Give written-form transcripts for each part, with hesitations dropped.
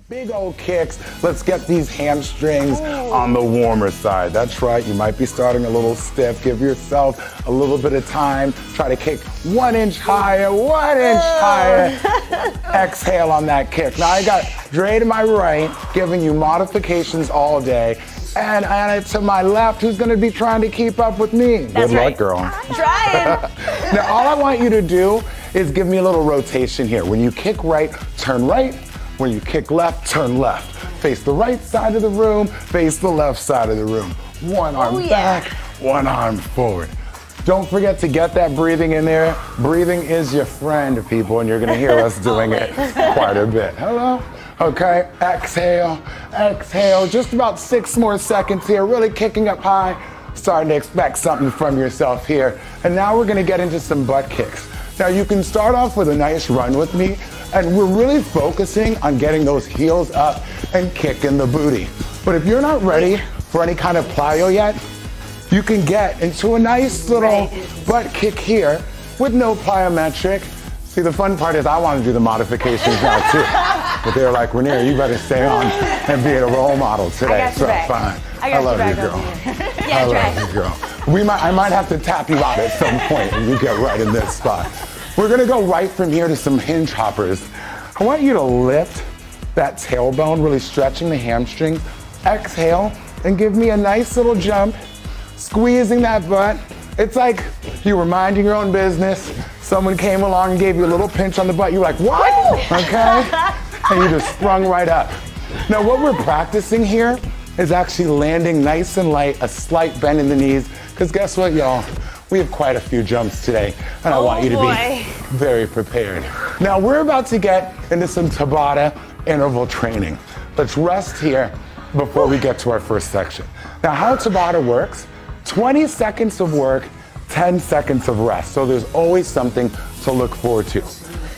Big old kicks. Let's get these hamstrings on the warmer side. That's right. You might be starting a little stiff. Give yourself a little bit of time. Try to kick 1 inch higher, 1 inch higher. Exhale on that kick. Now I got Dre to my right, giving you modifications all day. And Anna to my left, who's going to be trying to keep up with me. Good luck, girl. I'm trying. Now all I want you to do is give me a little rotation here. When you kick right, turn right. When you kick left, turn left. Face the right side of the room, face the left side of the room. One arm back, one arm forward. Don't forget to get that breathing in there. Breathing is your friend, people, and you're gonna hear us doing it quite a bit. Hello? Okay, exhale, exhale. Just about 6 more seconds here, really kicking up high. Starting to expect something from yourself here. And now we're gonna get into some butt kicks. Now you can start off with a nice run with me, and we're really focusing on getting those heels up and kicking the booty. But if you're not ready for any kind of plyo yet, you can get into a nice little butt kick here with no plyometric. See, the fun part is I want to do the modifications now too. But they're like, Rainier, you better stay on and be a role model today. I got your back. Fine. I love you, girl. Yeah, I love you, girl. I might have to tap you out at some point and you get right in this spot. We're gonna go right from here to some hinge hoppers. I want you to lift that tailbone, really stretching the hamstring. Exhale and give me a nice little jump, squeezing that butt. It's like you were minding your own business. Someone came along and gave you a little pinch on the butt. You're like, what? Okay? And you just sprung right up. Now what we're practicing here is actually landing nice and light, a slight bend in the knees, because guess what, y'all? We have quite a few jumps today, and I want you to be very prepared. Now we're about to get into some Tabata interval training. Let's rest here before we get to our first section. Now how Tabata works, 20 seconds of work, 10 seconds of rest. So there's always something to look forward to.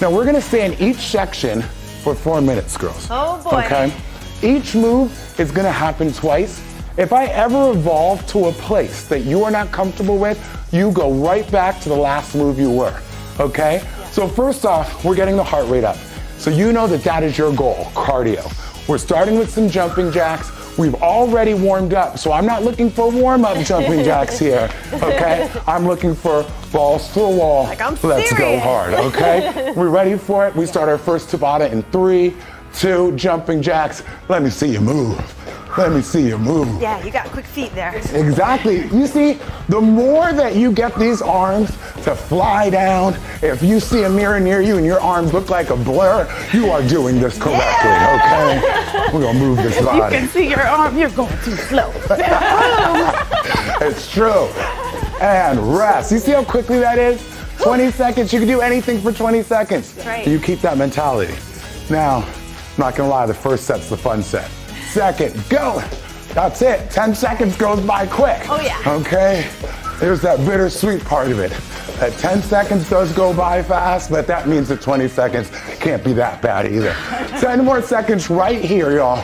Now we're gonna stay in each section for 4 minutes, girls. Oh boy. Okay? Each move is gonna happen twice. If I ever evolve to a place that you are not comfortable with, you go right back to the last move you were, okay? Yeah. So first off, we're getting the heart rate up. So you know that that is your goal, cardio. We're starting with some jumping jacks. We've already warmed up, so I'm not looking for warm-up jumping jacks here, okay? I'm looking for balls to the wall. Like I'm Let's serious. go hard, okay? We're ready for it. We start our first Tabata in 3, 2, jumping jacks. Let me see you move. Let me see you move. Yeah, you got quick feet there. Exactly. You see, the more that you get these arms to fly down, if you see a mirror near you and your arms look like a blur, you are doing this correctly, okay? We're gonna move this body. You can see your arm, you're going too slow. It's true. And rest. You see how quickly that is? 20 seconds, you can do anything for 20 seconds. That's right. You keep that mentality. Now, I'm not gonna lie, the first set's the fun set. Second, go. That's it. 10 seconds goes by quick. Oh yeah. Okay? There's that bittersweet part of it. That 10 seconds does go by fast, but that means that 20 seconds can't be that bad either. 10 more seconds right here, y'all.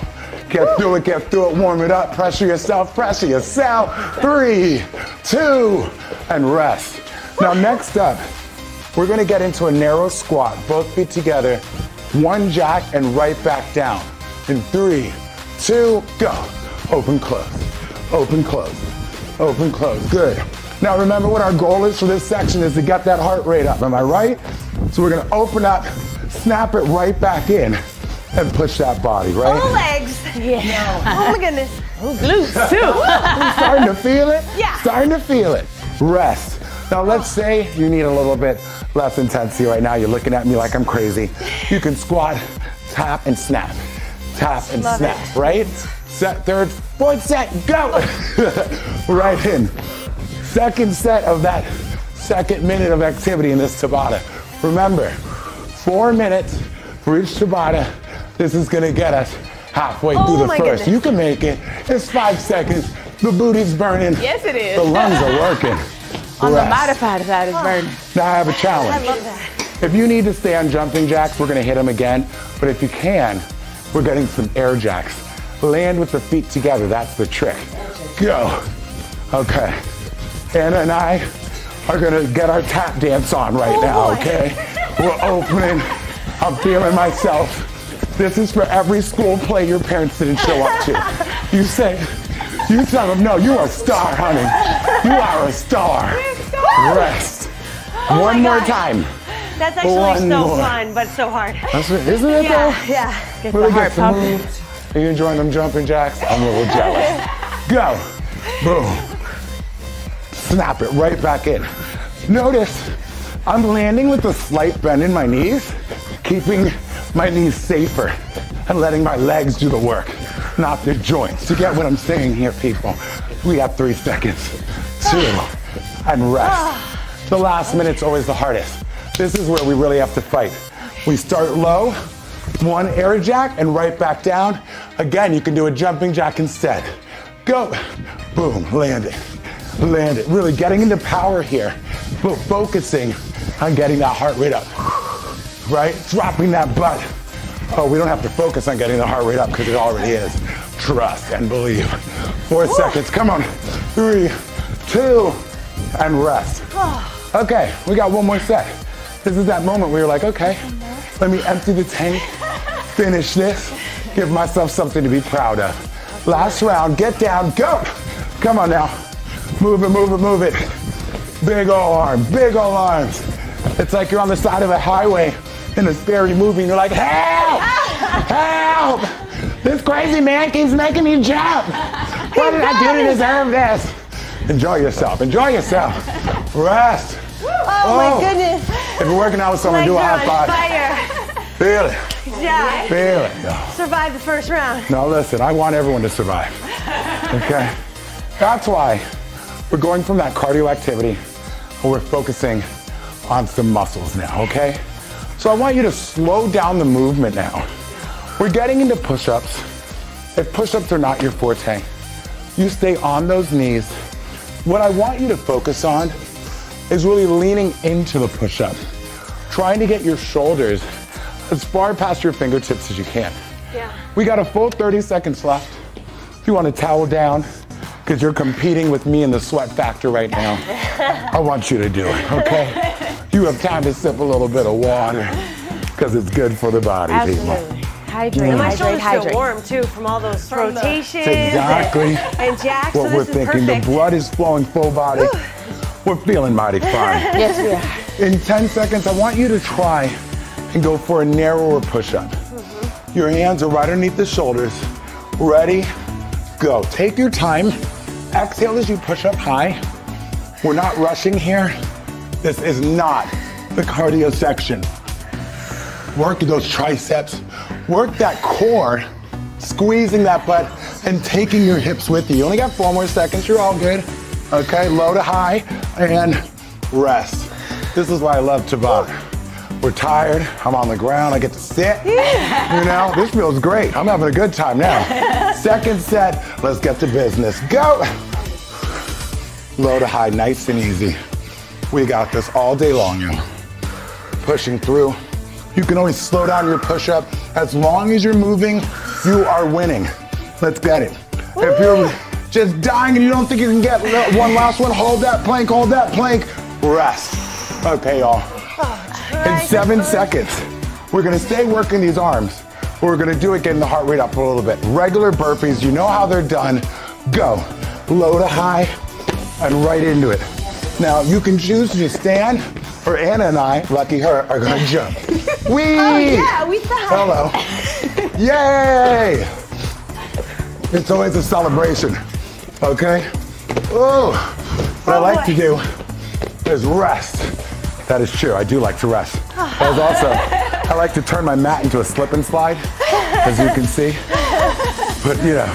Get through it, warm it up, pressure yourself, 3, 2, and rest. Now next up, we're gonna get into a narrow squat, both feet together, 1 jack and right back down. In 3, 2, go. Open, close, open, close, open, close. Good. Now remember what our goal is for this section is to get that heart rate up. Am I right? So we're gonna open up, snap it right back in, and push that body, right? Full legs. Yeah. Oh my goodness. Oh, glutes too. Starting to feel it? Yeah. Starting to feel it. Rest. Now let's say you need a little bit less intensity right now. You're looking at me like I'm crazy. You can squat, tap, and snap. Tap and snap, right? Set, third, fourth set, go! Right in. Second set of that second minute of activity in this Tabata. Remember, 4 minutes for each Tabata. This is gonna get us halfway through the first. Goodness. You can make it. It's 5 seconds. The booty's burning. Yes, it is. The lungs are working. On the Rest. modified side is burning. Now I have a challenge. I love that. If you need to stay on jumping jacks, we're gonna hit them again. But if you can, we're getting some air jacks. Land with the feet together, that's the trick. Go. Okay. Anna and I are gonna get our tap dance on right now, okay? We're opening. I'm feeling myself. This is for every school play your parents didn't show up to. You tell them, no, you're a star, honey. You are a star. Rest. One more time. That's actually so fun, but so hard. Isn't it though? Yeah. Get really the heart pumping. Are you enjoying them jumping jacks? I'm a little jealous. Go. Boom. Snap it right back in. Notice I'm landing with a slight bend in my knees, keeping my knees safer and letting my legs do the work, not the joints. You get what I'm saying here, people? We have 3 seconds. 2, and rest. The last minute's always the hardest. This is where we really have to fight. We start low, 1 air jack, and right back down. Again, you can do a jumping jack instead. Go. Boom, land it. Land it. Really getting into power here, but focusing on getting that heart rate up. Right? Dropping that butt. Oh, we don't have to focus on getting the heart rate up because it already is. Trust and believe. 4 seconds. Come on. 3, 2, and rest. Okay, we got 1 more set. This is that moment where you're like, okay, let me empty the tank, finish this, give myself something to be proud of. Last round, get down, go. Come on now. Move it, move it, move it. Big ol' arm, big ol' arms. It's like you're on the side of a highway in a scary movie and you're like, help, help. This crazy man keeps making me jump. What did I do to deserve this? Enjoy yourself, enjoy yourself. Rest. Oh my goodness. If you're working out with someone, do a high five. Fire. Feel it. Yeah. Feel it. Survive the first round. Now listen, I want everyone to survive. Okay? That's why we're going from that cardio activity and we're focusing on some muscles now, okay? So I want you to slow down the movement now. We're getting into push-ups. If push-ups are not your forte, you stay on those knees. What I want you to focus on is really leaning into the push-up, trying to get your shoulders as far past your fingertips as you can. Yeah. We got a full 30 seconds left. If you want to towel down, because you're competing with me in the sweat factor right now, I want you to do it, okay? You have time to sip a little bit of water, because it's good for the body, absolutely. People. Hydrate, and my shoulders feel warm too from all those rotations exactly and jacks. What so we're thinking. Perfect. The blood is flowing full body. We're feeling mighty fine. Yes, we are. In 10 seconds, I want you to try and go for a narrower push-up. Your hands are right underneath the shoulders. Ready, go. Take your time. Exhale as you push up high. We're not rushing here. This is not the cardio section. Work those triceps. Work that core, squeezing that butt and taking your hips with you. You only got 4 more seconds. You're all good. Okay, low to high and rest. This is why I love Tabata. We're tired. I'm on the ground. I get to sit. You know, this feels great. I'm having a good time now. Second set. Let's get to business. Go. Low to high, nice and easy. We got this all day long, yo. Pushing through. You can always slow down your push-up. As long as you're moving, you are winning. Let's get it. If you're just dying and you don't think you can get one last one, hold that plank, rest. Okay, y'all. In 7 seconds, we're gonna stay working these arms. We're gonna do it getting the heart rate up a little bit. Regular burpees, you know how they're done. Go, low to high, and right into it. Now, you can choose to just stand, or Anna and I, lucky her, are gonna jump. Whee! Oh yeah, we saw. Hello. Yay! It's always a celebration, okay? Oh, what I like to do is rest. That is true, I do like to rest. But also, I like to turn my mat into a slip and slide, as you can see. But you know,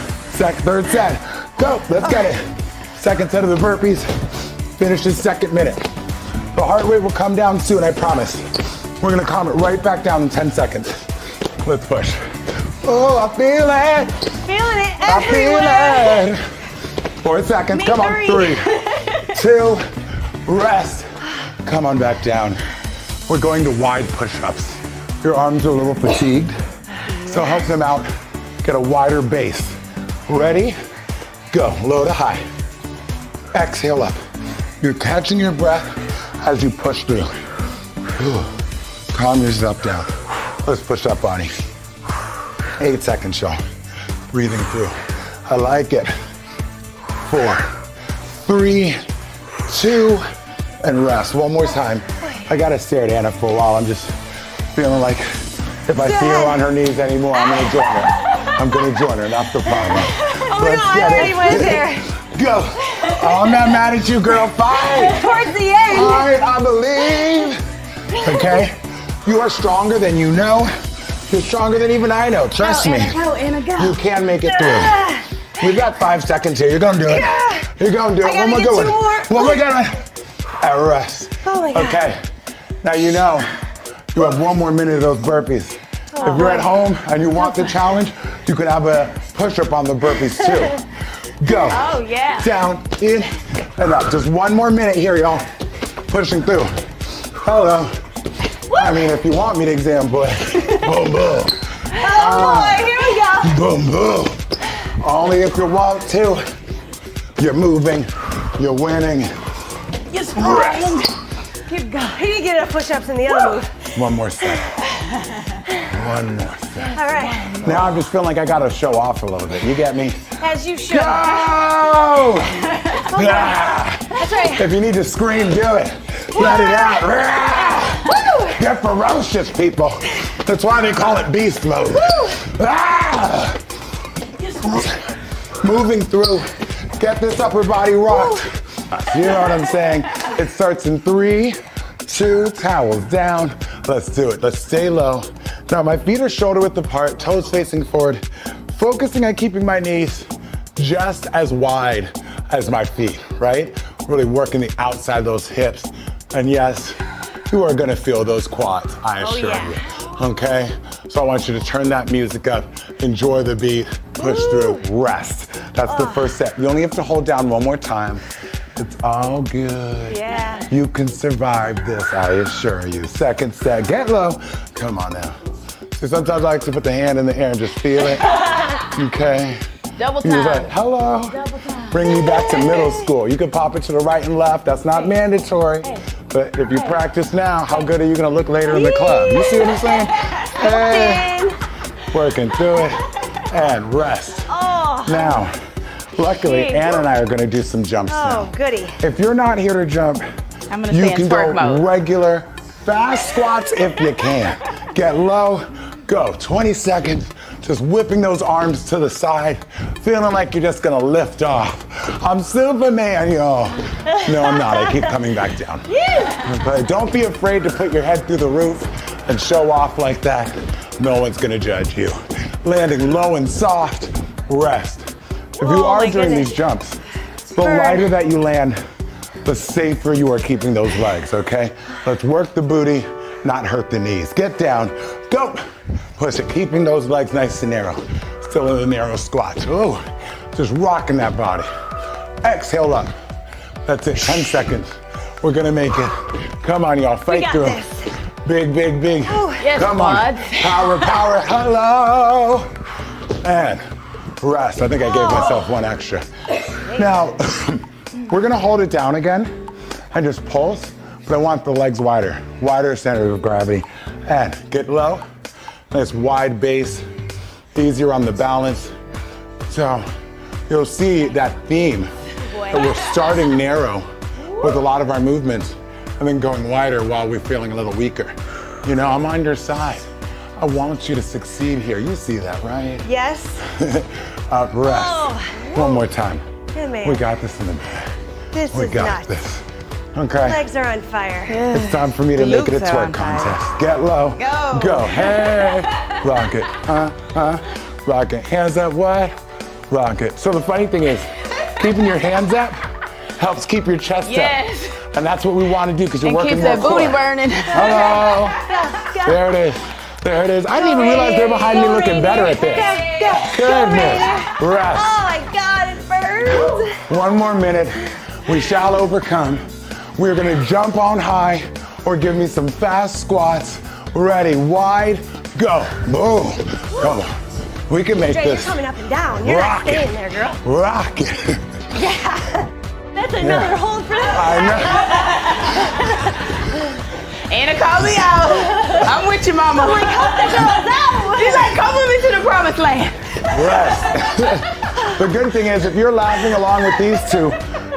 third set, go, let's get it. Second set of the burpees, finish the second minute. The heart rate will come down soon, I promise. We're gonna calm it right back down in 10 seconds. Let's push. Oh, I feel it. Feeling it I feel it. 4 seconds, Me come on, three. 3, 2, rest. Come on back down. We're going to wide push-ups. Your arms are a little fatigued, so help them out. Get a wider base. Ready? Go, low to high. Exhale up. You're catching your breath as you push through. Calm yourself down. Let's push up, Bonnie. 8 seconds, y'all. Breathing through. I like it. 4, 3, 2, and rest. One more time. I gotta stare at Anna for a while. I'm just feeling like if I see her on her knees anymore, I'm gonna join her. I'm gonna join her, that's the problem. Oh no, I already went there. Go. Oh, I'm not mad at you, girl. Fight. Towards the end. Fight, I believe. Okay? You are stronger than you know. You're stronger than even I know. Trust me. Go, Anna, go. You can make it through. We've got 5 seconds here. You're gonna do it. You're gonna do it. One more good one. One more good one. And rest. Oh my God. Okay. Now you know you have 1 more minute of those burpees. If you're at home and you want the challenge, you can have a push-up on the burpees too. Go. Oh yeah. Down, in, and up. Just 1 more minute here, y'all. Pushing through. Hello. Woo. I mean, if you want me to example it. Boom, boom. Oh boy, here we go. Boom, boom. Only if you want to. You're moving. You're winning. You're strong. Keep going. He didn't get enough push-ups in the other move. 1 more set. 1 more set. All right. Now I'm just feeling like I gotta show off a little bit. You get me? As you should. Go! That's right. If you need to scream, do it. Let it out. Get ferocious, people. That's why they call it beast mode. Moving through. Get this upper body rocked. You know what I'm saying? It starts in 3, 2, towels down. Let's do it. Let's stay low. Now my feet are shoulder width apart, toes facing forward, focusing on keeping my knees just as wide as my feet, right? Really working the outside of those hips. And yes, you are gonna feel those quads, I assure you. Okay? So I want you to turn that music up, enjoy the beat, push through, rest. That's the first set. You only have to hold down 1 more time. It's all good. Yeah. You can survive this, I assure you. Second set, get low. Come on now. See, sometimes I like to put the hand in the air and just feel it. Okay? Double time. You're like, hello. Double time. Bring me back to middle school. You can pop it to the right and left. That's not mandatory. But if you practice now, how good are you gonna look later in the club? You see what I'm saying? Hey. Working through it. And rest. Oh. Now, luckily, Anna and I are gonna do some jumps now. Oh, goody. If you're not here to jump, I'm gonna you stay in can go twerk mode. regular, fast squats if you can. Get low, go. 20 seconds, just whipping those arms to the side, feeling like you're just gonna lift off. I'm Superman, y'all. No, I'm not. I keep coming back down. But don't be afraid to put your head through the roof and show off like that. No one's gonna judge you. Landing low and soft, rest. If you are doing these jumps, the lighter that you land, the safer you are keeping those legs, okay? Let's work the booty, not hurt the knees. Get down, go. Push it, keeping those legs nice and narrow. Still in the narrow squats. Ooh, just rocking that body. Exhale up. That's it, 10 seconds. We're gonna make it. Come on, y'all, fight through. Big, big, big. Yes, come on, power, power, hello. And rest. I think I gave myself 1 extra. Now, we're gonna hold it down again and just pulse, but I want the legs wider. Wider center of gravity. And get low. Nice wide base. Easier on the balance. So you'll see that theme that we're starting narrow with a lot of our movements and then going wider while we're feeling a little weaker. You know, I'm on your side. I want you to succeed here. You see that, right? Yes. Up, rest. Oh. 1 more time. Good man. We got this in the back. This we is got nuts. this. Okay. Legs are on fire. It's time for me to make it a twerk contest. Get low. Go. Go. Hey. Rock it. Rock it. Hands up. What? Rock it. So the funny thing is, keeping your hands up helps keep your chest up. And that's what we want to do because you're working more core. Keep that booty burning. Hello. There it is. There it is. I didn't even realize they're behind me looking better at this. Goodness. Rest. Oh my God, it burns. 1 more minute. We shall overcome. We're gonna jump on high or give me some fast squats. Ready, wide, go. Boom. Come on. We can make Jay, this. you're coming up and down. You're not staying there, girl. Rock it. Yeah. That's another hold for that. I Anna called me out. I'm with you, mama. I'm like, help the girls out. She's like, come with me to the promised land. Rest. The good thing is, if you're laughing along with these two,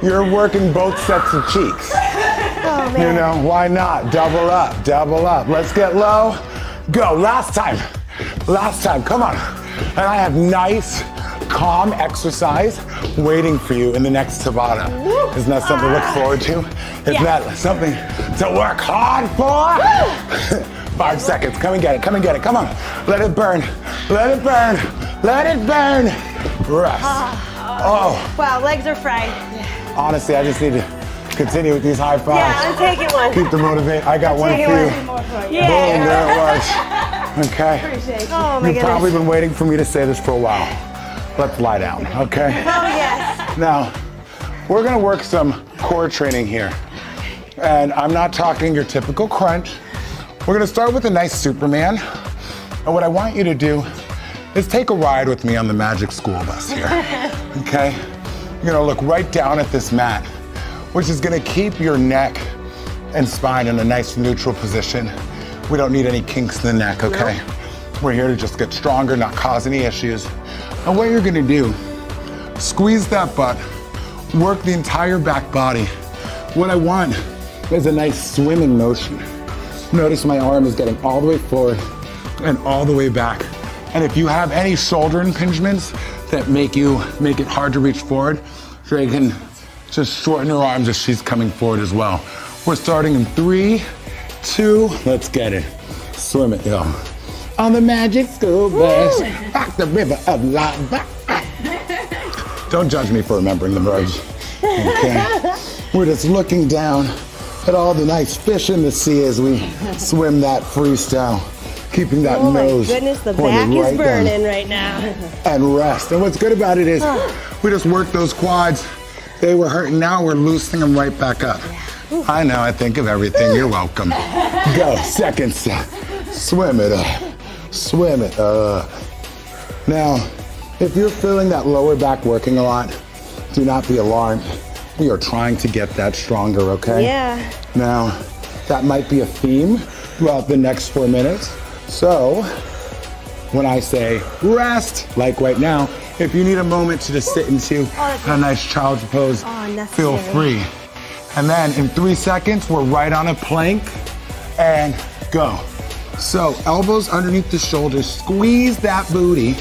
you're working both sets of cheeks. Oh, man. You know, why not? Double up, double up. Let's get low. Go, last time, come on. And I have nice, calm exercise waiting for you in the next Tabata. Isn't that something to look forward to? Isn't that something to work hard for? 5 seconds, come and get it, come and get it, come on. Let it burn, let it burn, let it burn. Rest. Oh. Wow, legs are fried. Honestly, I just need to continue with these high fives. Yeah, I'm taking one. Keep the motivate. I got one for you. Yeah. Boom, there it was. Okay. Appreciate you. Oh my You've probably been waiting for me to say this for a while. Let's lie down, okay? Oh yes. Now, we're gonna work some core training here. And I'm not talking your typical crunch. We're gonna start with a nice Superman. And what I want you to do is take a ride with me on the Magic School Bus here, okay? You're gonna look right down at this mat, which is gonna keep your neck and spine in a nice neutral position. We don't need any kinks in the neck, okay? No. We're here to just get stronger, not cause any issues. And what you're gonna do, squeeze that butt, work the entire back body. What I want is a nice swimming motion. Notice my arm is getting all the way forward and all the way back. And if you have any shoulder impingements that make it hard to reach forward, so you can just shorten her arms as she's coming forward as well. We're starting in 3, 2, let's get it. Swim it, yo. On the Magic School Bus, back the river of lava. Don't judge me for remembering the words, okay? We're just looking down at all the nice fish in the sea as we swim that freestyle, keeping that nose. Oh my goodness, the back is burning right now. And rest. And what's good about it is we just work those quads. They were hurting, now we're loosening them right back up. I know, I think of everything, you're welcome. Go, second set. Swim it up, swim it up. Now, if you're feeling that lower back working a lot, do not be alarmed. We are trying to get that stronger, okay? Yeah. Now, that might be a theme throughout the next 4 minutes. So, when I say rest, like right now, if you need a moment to just sit into a nice child's pose, feel free. And then in 3 seconds, we're right on a plank and go. So elbows underneath the shoulders, squeeze that booty.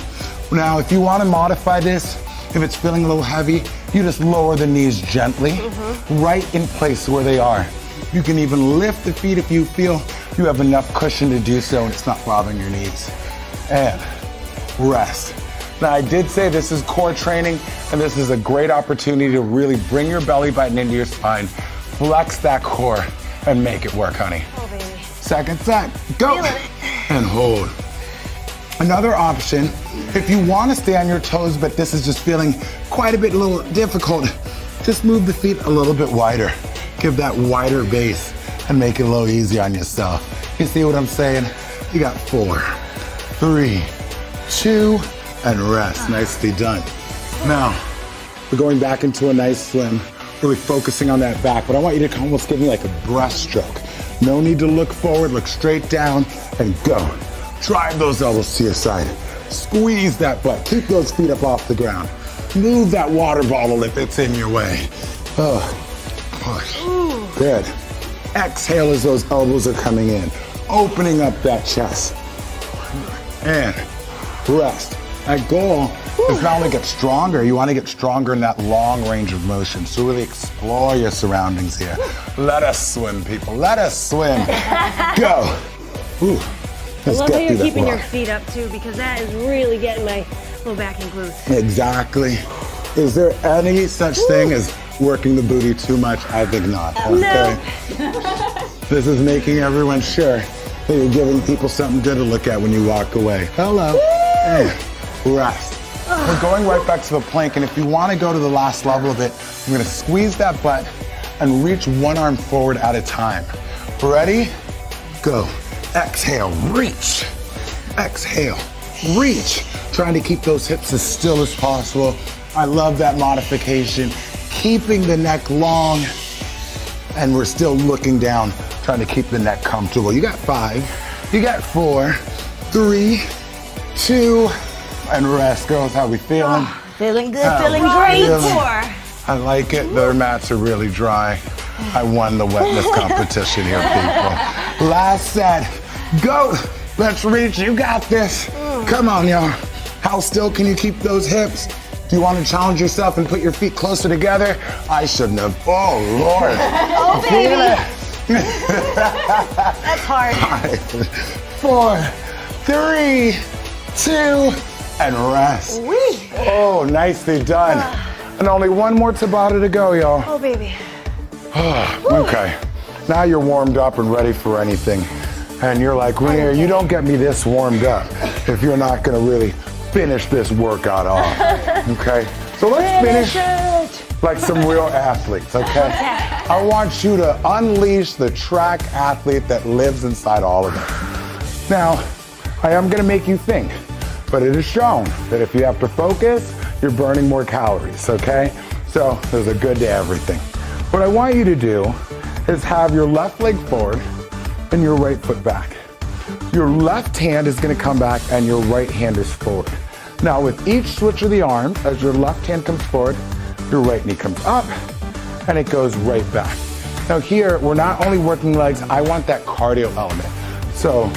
Now, if you want to modify this, if it's feeling a little heavy, you just lower the knees gently, right in place where they are. You can even lift the feet if you feel you have enough cushion to do so and it's not bothering your knees. And rest. Now, I did say this is core training, and this is a great opportunity to really bring your belly button into your spine, flex that core, and make it work, honey. Oh, baby. Second set, go. And hold. Another option, if you want to stay on your toes, but this is just feeling quite a little difficult, just move the feet a little bit wider. Give that wider base and make it a little easier on yourself. You see what I'm saying? You got 4, 3, 2, and rest. Nicely done. Now, we're going back into a nice swim, really focusing on that back, but I want you to almost give me like a breaststroke. No need to look forward, look straight down and go. Drive those elbows to your side. Squeeze that butt. Keep those feet up off the ground. Move that water bottle if it's in your way. Oh, push. Good. Exhale as those elbows are coming in. Opening up that chest. And rest. That goal is not only get stronger, you want to get stronger in that long range of motion. So really explore your surroundings here. Let us swim, people. Let us swim. Go. Ooh. I love how you're keeping your feet up too, because that is really getting my low back and glutes. Exactly. Is there any such thing as working the booty too much? I think not. Okay. No. This is making everyone sure that you're giving people something good to look at when you walk away. Hello. Hey. Rest. We're going right back to the plank, and if you want to go to the last level of it, you're going to squeeze that butt and reach one arm forward at a time. Ready? Go. Exhale, reach. Exhale, reach. Trying to keep those hips as still as possible. I love that modification. Keeping the neck long, and we're still looking down Trying to keep the neck comfortable. You got 5, you got 4, 3, 2, and rest. Girls, how we feeling? Feeling good, feeling great. I like it. Their mats are really dry. I won the wetness competition here, people. Last set. Go. Let's reach. You got this. Come on, y'all. How still can you keep those hips? Do you want to challenge yourself and put your feet closer together? I shouldn't have. Oh, Lord. Oh, baby. That's hard. 5, 4, 3, 2, and rest. Wee. Oh, nicely done. And only one more Tabata to go, y'all. Oh, baby. Okay. Now you're warmed up and ready for anything. And you're like, Rainier, you don't get me this warmed up if you're not going to really finish this workout off. Okay? So let's finish like some real athletes, okay? I want you to unleash the track athlete that lives inside all of us. Now, I am going to make you think, but it is shown that if you have to focus, you're burning more calories, okay? So there's a good to everything. What I want you to do is have your left leg forward and your right foot back. Your left hand is going to come back and your right hand is forward. Now with each switch of the arm, as your left hand comes forward, your right knee comes up and it goes right back. Now here, we're not only working legs, I want that cardio element. So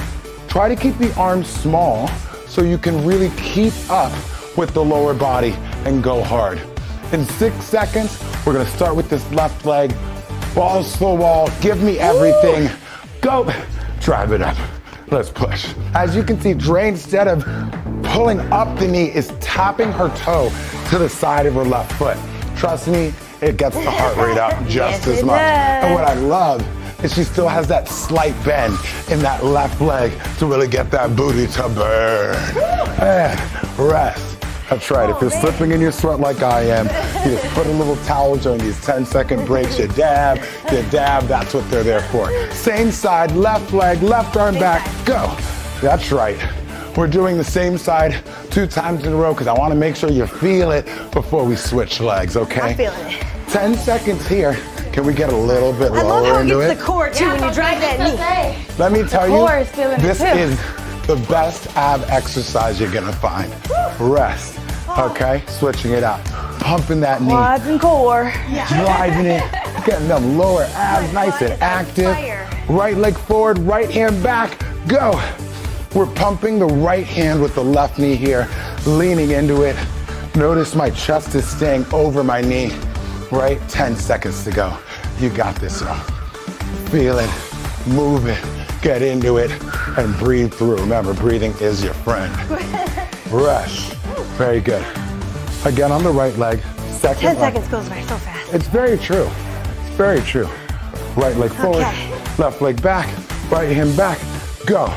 try to keep the arms small so you can really keep up with the lower body and go hard. In 6 seconds, we're gonna start with this left leg. Balls to the wall, give me everything. Go, drive it up. Let's push. As you can see, Dre, instead of pulling up the knee, is tapping her toe to the side of her left foot. Trust me, it gets the heart rate up just as much. And what I love is she still has that slight bend in that left leg to really get that booty to burn. And rest. That's right, if you're slipping in your sweat like I am, you just put a little towel during these 10-second breaks, you dab, that's what they're there for. Same side, left leg, left arm back, go. That's right. We're doing the same side 2 times in a row because I want to make sure you feel it before we switch legs, okay? I'm feeling it. 10 seconds here. Can we get a little bit lower into it? I love how it gets the core too when you drive that knee. Let me tell you, this is the best ab exercise you're gonna find. Rest, okay? Switching it out. Pumping that knee. Quads and core. Driving it, getting them lower abs nice and active. Right leg forward, right hand back, go. We're pumping the right hand with the left knee here, leaning into it. Notice my chest is staying over my knee, right? 10 seconds to go. You got this, y'all. Feel it, move it, get into it, and breathe through. Remember, breathing is your friend. Rest. Very good. Again, on the right leg. 10 seconds goes by so fast. It's very true. It's very true. Right leg forward, left leg back, right hand back, go.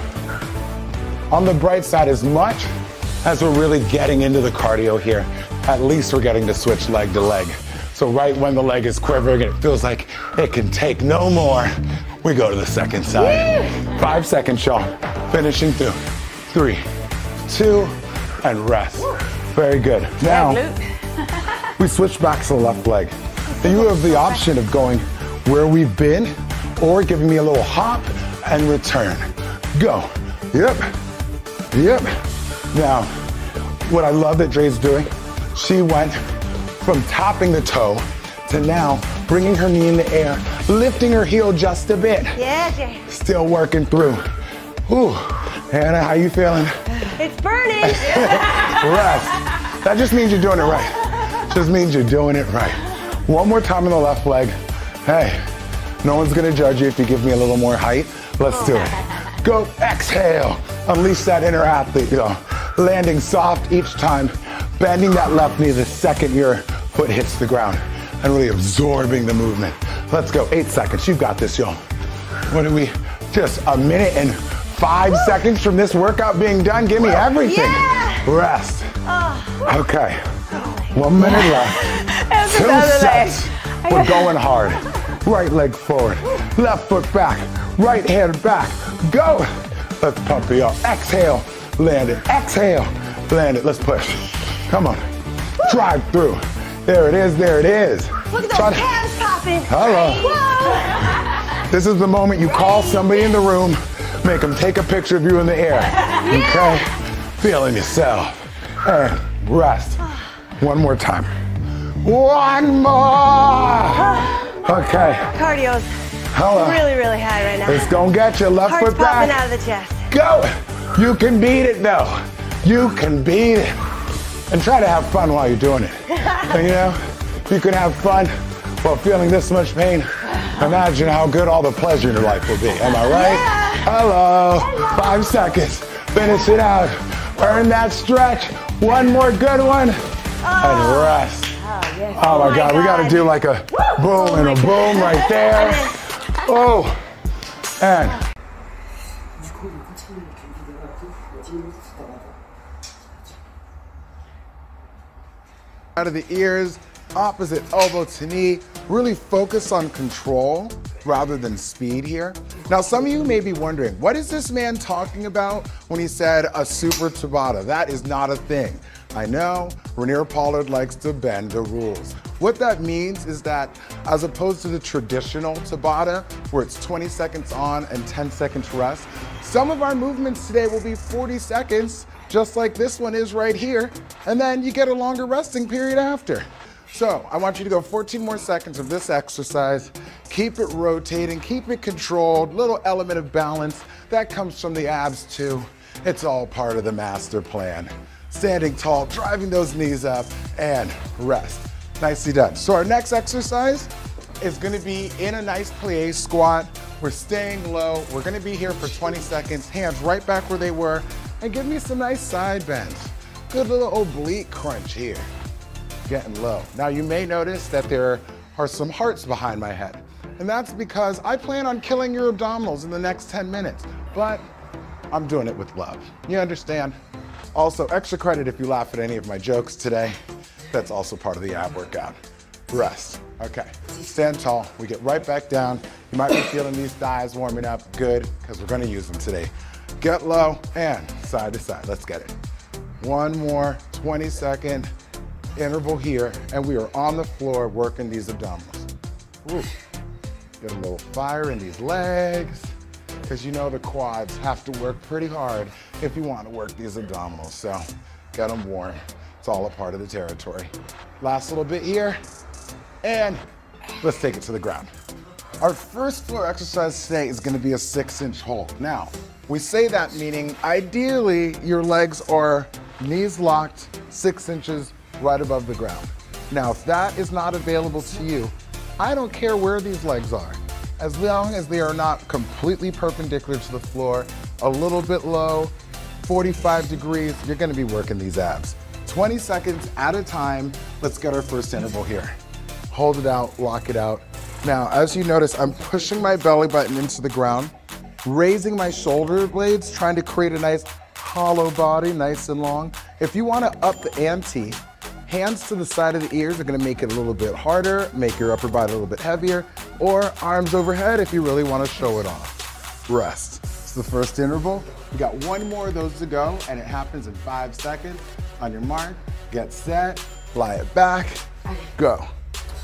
On the bright side, as much as we're really getting into the cardio here, at least we're getting to switch leg to leg. So right when the leg is quivering and it feels like it can take no more, we go to the second side. 5 seconds, y'all. Finishing through. 3, 2, and rest. Very good. Now, we switch back to the left leg. And you have the option of going where we've been or giving me a little hop and return. Go. Yep. Yep. Now, what I love that Dre's doing, she went from tapping the toe to now bringing her knee in the air, lifting her heel just a bit. Yeah, Jay. Still working through. Ooh. Hannah, how you feeling? It's burning. Rest. That just means you're doing it right. Just means you're doing it right. One more time on the left leg. Hey, no one's gonna judge you if you give me a little more height. Let's do it. Go, exhale. Unleash that inner athlete, landing soft each time, bending that left knee the second your foot hits the ground, and really absorbing the movement. Let's go, 8 seconds, you've got this, y'all. What are we, just a minute and 5 seconds from this workout being done? Give me everything. Yeah. Rest. Okay, 1 minute left. 2 sets. We're going hard. Right leg forward, left foot back, right hand back, go. Let's pump it up. Exhale, land it. Exhale, land it. Let's push. Come on. Drive through. There it is, there it is. Look at those calves popping. Hello. This is the moment you call somebody in the room, make them take a picture of you in the air. Okay? Feeling yourself. And rest. One more time. One more. Okay. Cardio's really, really high right now. It's gonna get you. Left Heart's foot back. popping out of the chest. Go. You can beat it though. You can beat it. And try to have fun while you're doing it. And, you know, if you can have fun while feeling this much pain, imagine how good all the pleasure in your life will be. Am I right? Yeah. Hello. 5 seconds. Finish it out. Earn that stretch. One more good one. And rest. Yes. Oh my God, we gotta do like a boom and a boom right there. Oh, and. Out of the ears, opposite elbow to knee. Really focus on control rather than speed here. Now, some of you may be wondering, what is this man talking about when he said a super Tabata? That is not a thing. I know Rainier Pollard likes to bend the rules. What that means is that as opposed to the traditional Tabata, where it's 20 seconds on and 10 seconds rest, some of our movements today will be 40 seconds, just like this one is right here, and then you get a longer resting period after. So I want you to go 14 more seconds of this exercise. Keep it rotating, keep it controlled, little element of balance. That comes from the abs too. It's all part of the master plan. Standing tall, driving those knees up, and rest. Nicely done. So our next exercise is gonna be in a nice plie squat. We're staying low. We're gonna be here for 20 seconds. Hands right back where they were, and give me some nice side bends. Good little oblique crunch here. Getting low. Now you may notice that there are some hearts behind my head, and that's because I plan on killing your abdominals in the next 10 minutes, but I'm doing it with love. You understand? Also, extra credit if you laugh at any of my jokes today. That's also part of the ab workout. Rest. Okay, stand tall. We get right back down. You might be feeling these thighs warming up. Good, because we're gonna use them today. Get low and side to side. Let's get it. One more 20-second interval here, and we are on the floor working these abdominals. Ooh. Get a little fire in these legs, because you know the quads have to work pretty hard if you want to work these abdominals. So get them warm. It's all a part of the territory. Last little bit here, and let's take it to the ground. Our first floor exercise today is going to be a 6-inch hold. Now, we say that meaning ideally your legs are knees locked 6 inches right above the ground. Now, if that is not available to you, I don't care where these legs are. As long as they are not completely perpendicular to the floor, a little bit low, 45 degrees, you're gonna be working these abs. 20 seconds at a time. Let's get our first interval here. Hold it out, lock it out. Now, as you notice, I'm pushing my belly button into the ground, raising my shoulder blades, trying to create a nice hollow body, nice and long. If you wanna up the ante, hands to the side of the ears are gonna make it a little bit harder, make your upper body a little bit heavier, or arms overhead if you really wanna show it off. Rest. It's the first interval. We got one more of those to go, and it happens in 5 seconds. On your mark, get set, fly it back, go.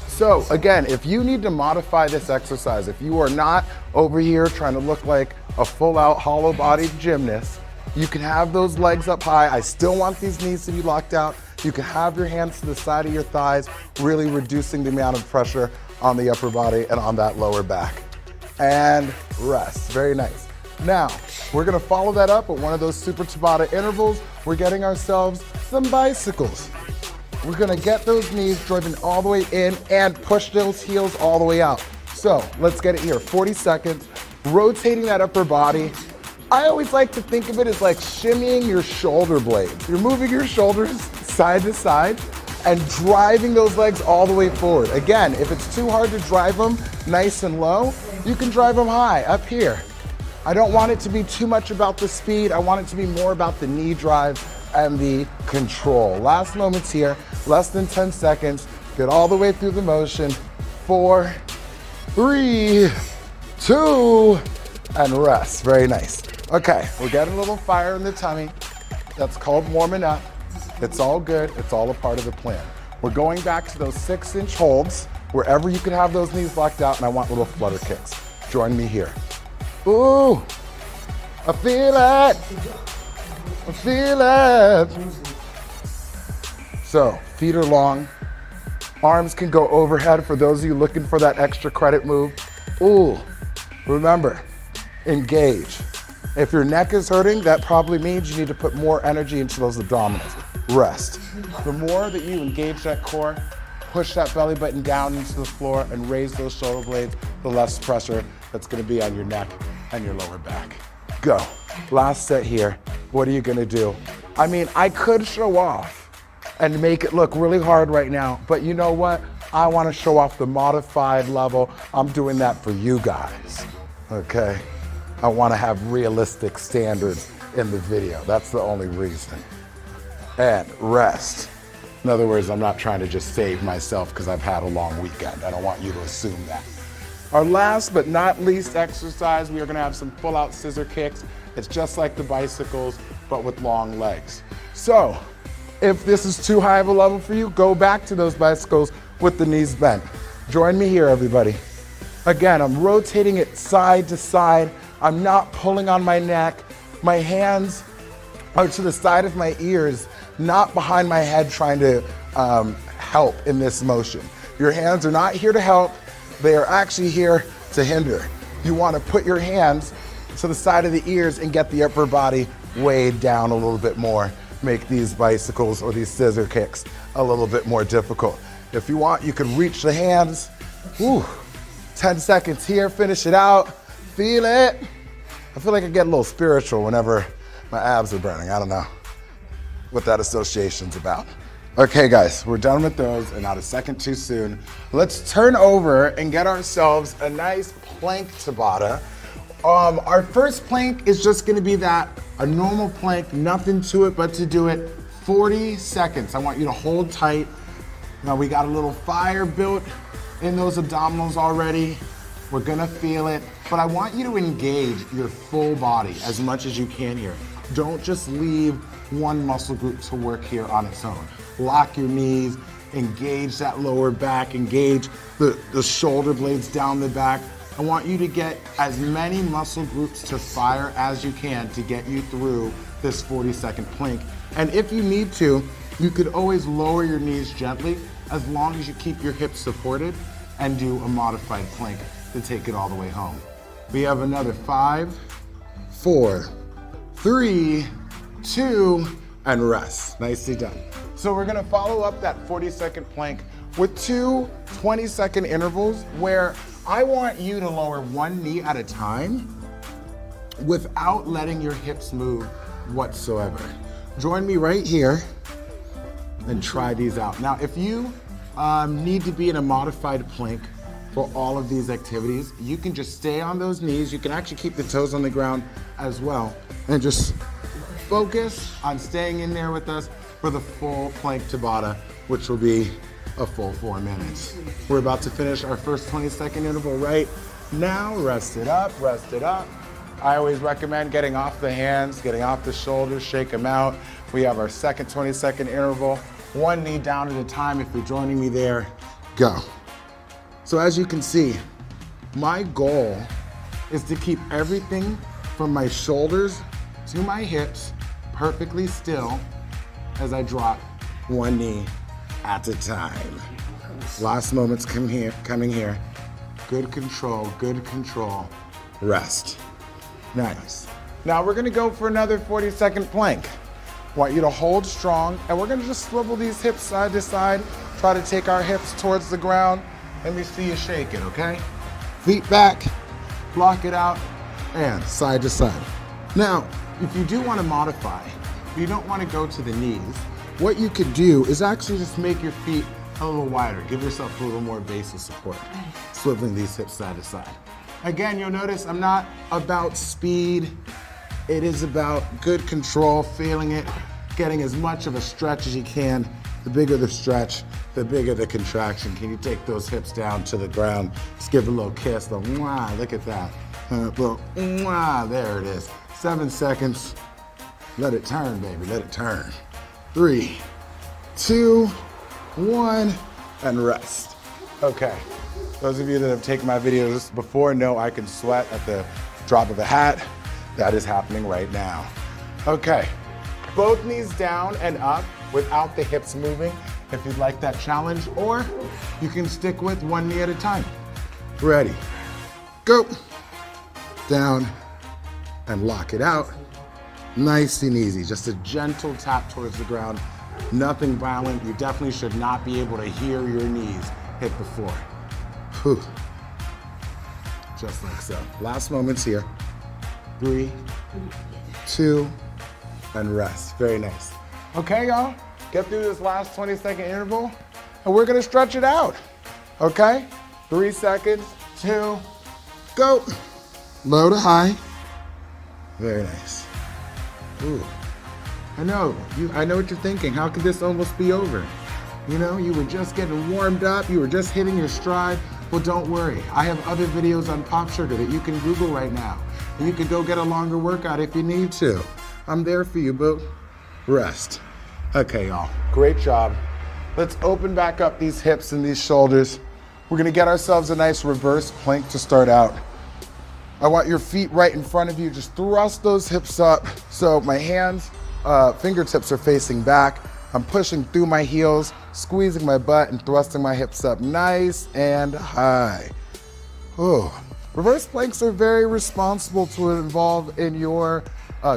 So again, if you need to modify this exercise, if you are not over here trying to look like a full-out hollow-bodied gymnast, you can have those legs up high. I still want these knees to be locked out. You can have your hands to the side of your thighs, really reducing the amount of pressure on the upper body and on that lower back. And rest, very nice. Now, we're gonna follow that up with one of those super Tabata intervals. We're getting ourselves some bicycles. We're gonna get those knees driven all the way in and push those heels all the way out. So let's get it here, 40 seconds, rotating that upper body. I always like to think of it as like shimmying your shoulder blades. You're moving your shoulders side to side and driving those legs all the way forward. Again, if it's too hard to drive them nice and low, you can drive them high up here. I don't want it to be too much about the speed. I want it to be more about the knee drive and the control. Last moments here, less than 10 seconds. Get all the way through the motion. 4, 3, 2, and rest. Very nice. Okay, we're getting a little fire in the tummy. That's called warming up. It's all good. It's all a part of the plan. We're going back to those 6-inch holds, wherever you can have those knees locked out, and I want little flutter kicks. Join me here. Ooh, I feel it. I feel it. So, feet are long. Arms can go overhead for those of you looking for that extra credit move. Ooh, remember, engage. If your neck is hurting, that probably means you need to put more energy into those abdominals. Rest. The more that you engage that core, push that belly button down into the floor and raise those shoulder blades, the less pressure that's gonna be on your neck and your lower back. Go. Last set here. What are you gonna do? I mean, I could show off and make it look really hard right now, but you know what? I wanna show off the modified level. I'm doing that for you guys, okay? I wanna have realistic standards in the video. That's the only reason. And rest. In other words, I'm not trying to just save myself because I've had a long weekend. I don't want you to assume that. Our last but not least exercise, we are gonna have some full-out scissor kicks. It's just like the bicycles, but with long legs. So, if this is too high of a level for you, go back to those bicycles with the knees bent. Join me here, everybody. Again, I'm rotating it side to side. I'm not pulling on my neck. My hands are to the side of my ears, not behind my head trying to help in this motion. Your hands are not here to help. They are actually here to hinder. You want to put your hands to the side of the ears and get the upper body weighed down a little bit more. Make these bicycles or these scissor kicks a little bit more difficult. If you want, you can reach the hands. Woo. 10 seconds here, finish it out. Feel it. I feel like I get a little spiritual whenever my abs are burning. I don't know what that association's about. Okay guys, we're done with those and not a second too soon. Let's turn over and get ourselves a nice plank Tabata. Our first plank is just gonna be a normal plank, nothing to it but to do it 40 seconds. I want you to hold tight. Now we got a little fire built in those abdominals already. We're gonna feel it, but I want you to engage your full body as much as you can here. Don't just leave one muscle group to work here on its own. Lock your knees, engage that lower back, engage the shoulder blades down the back. I want you to get as many muscle groups to fire as you can to get you through this 40-second plank. And if you need to, you could always lower your knees gently as long as you keep your hips supported and do a modified plank to take it all the way home. We have another 5, 4, 3, 2, and rest. Nicely done. So we're gonna follow up that 40-second plank with 2 20-second intervals where I want you to lower one knee at a time without letting your hips move whatsoever. Join me right here and try these out. Now, if you need to be in a modified plank for all of these activities, you can just stay on those knees. You can actually keep the toes on the ground as well and just focus on staying in there with us for the full plank Tabata, which will be a full 4 minutes. We're about to finish our first 20-second interval right now. Rest it up, rest it up. I always recommend getting off the hands, getting off the shoulders, shake them out. We have our second 20-second interval, one knee down at a time. If you're joining me there, go. So as you can see, my goal is to keep everything from my shoulders to my hips perfectly still as I drop one knee at a time. Last moments coming here. Good control, rest. Nice. Now we're gonna go for another 40-second plank. Want you to hold strong, and we're gonna just swivel these hips side to side, try to take our hips towards the ground. Let me see you shake it, okay? Feet back, block it out, and side to side. Now, if you do want to modify, you don't want to go to the knees, what you could do is actually just make your feet a little wider. Give yourself a little more base of support. Swiveling these hips side to side. Again, you'll notice I'm not about speed. It is about good control, feeling it, getting as much of a stretch as you can. The bigger the stretch, the bigger the contraction. Can you take those hips down to the ground? Just give a little kiss, the mwah, look at that. Little mwah, there it is. 7 seconds. Let it turn, baby, let it turn. 3, 2, 1, and rest. Okay, Those of you that have taken my videos before know I can sweat at the drop of a hat. That is happening right now. Okay, both knees down and up without the hips moving if you'd like that challenge, or you can stick with one knee at a time. Ready, go. Down and lock it out. Nice and easy, just a gentle tap towards the ground. Nothing violent. You definitely should not be able to hear your knees hit the floor. Whew. Just like so. Last moments here. 3, 2, and rest. Very nice. Okay, y'all, get through this last 20-second interval, and we're gonna stretch it out, okay? 3 seconds, 2, go. Low to high. Very nice. Ooh. I know what you're thinking. How could this almost be over? You know, you were just getting warmed up, you were just hitting your stride. Well, don't worry. I have other videos on Pop Sugar that you can Google right now. You can go get a longer workout if you need to. I'm there for you, boo. Rest. Okay, y'all, great job. Let's open back up these hips and these shoulders. We're gonna get ourselves a nice reverse plank to start out. I want your feet right in front of you. Just thrust those hips up. So my hands, fingertips are facing back. I'm pushing through my heels, squeezing my butt and thrusting my hips up nice and high. Ooh. Reverse planks are very responsible to involve in your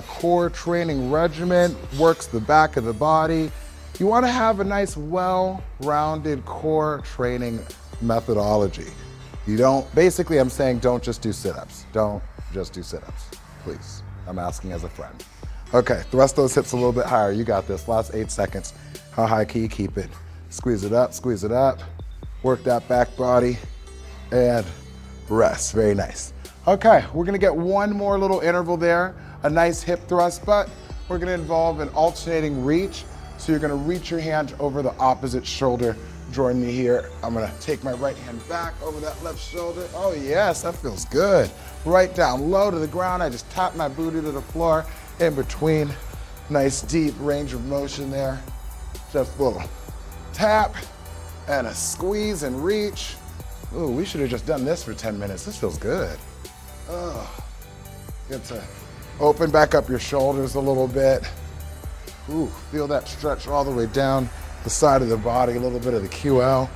core training regimen, works the back of the body. You want to have a nice, well-rounded core training methodology. You don't, basically I'm saying don't just do sit-ups. Don't just do sit-ups, please. I'm asking as a friend. Okay, thrust those hips a little bit higher. You got this, last 8 seconds. How high can you keep it? Squeeze it up, work that back body, and rest, very nice. Okay, we're gonna get one more little interval there, a nice hip thrust, but we're gonna involve an alternating reach. So you're gonna reach your hand over the opposite shoulder. Join me here. I'm gonna take my right hand back over that left shoulder. Oh yes, that feels good. Right down low to the ground. I just tap my booty to the floor in between. Nice deep range of motion there. Just a little tap and a squeeze and reach. Ooh, we should have just done this for 10 minutes. This feels good. Oh, get to open back up your shoulders a little bit. Ooh, feel that stretch all the way down the side of the body, a little bit of the QL.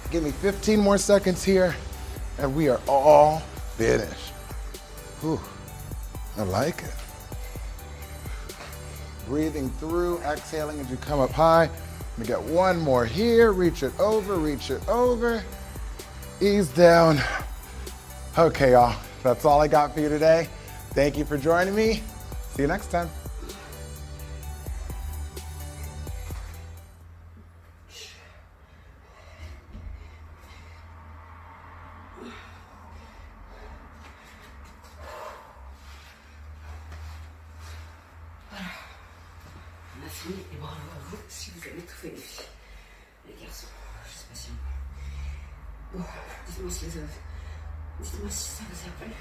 Give me 15 more seconds here, and we are all finished. Ooh, I like it. Breathing through, exhaling as you come up high. We get one more here, reach it over, ease down. Okay, y'all, that's all I got for you today. Thank you for joining me. See you next time. Et bravo à vous si vous avez tout fait, les filles. Les garçons, je sais pas si... Bon, dites-moi si ça vous a plu.